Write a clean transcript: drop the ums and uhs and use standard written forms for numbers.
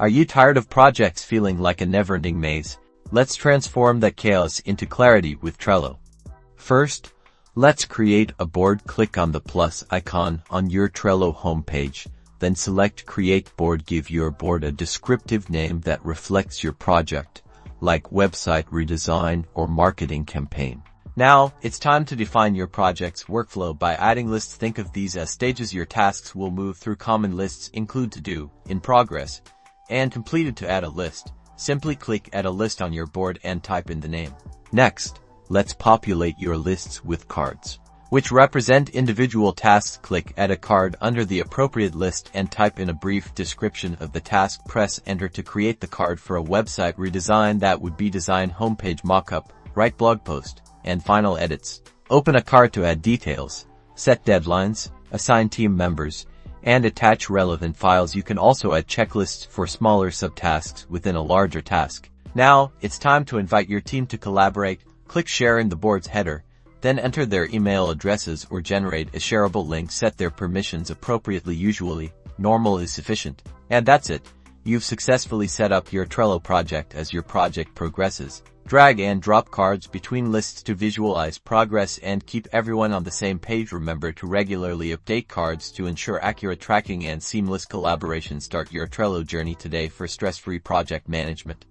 Are you tired of projects feeling like a never-ending maze? Let's transform that chaos into clarity with Trello. First, let's create a board. Click on the plus icon on your Trello homepage. Then select Create Board. Give your board a descriptive name that reflects your project, like website redesign or marketing campaign. Now, it's time to define your project's workflow by adding lists. Think of these as stages your tasks will move through. Common lists include to do, in progress, and completed. To add a list, simply click Add a List on your board and type in the name. Next, let's populate your lists with cards, which represent individual tasks. Click Add a card under the appropriate list and type in a brief description of the task. Press Enter to create the card for a website redesign. That would be design, homepage mockup, write blog post, and final edits. Open a card to add details, set deadlines, assign team members, and attach relevant files. You can also add checklists for smaller subtasks within a larger task. Now, it's time to invite your team to collaborate. Click Share in the board's header, then enter their email addresses or generate a shareable link. Set their permissions appropriately. Usually, normal is sufficient. And that's it. You've successfully set up your Trello project. As your project progresses, drag and drop cards between lists to visualize progress and keep everyone on the same page. Remember to regularly update cards to ensure accurate tracking and seamless collaboration. Start your Trello journey today for stress-free project management.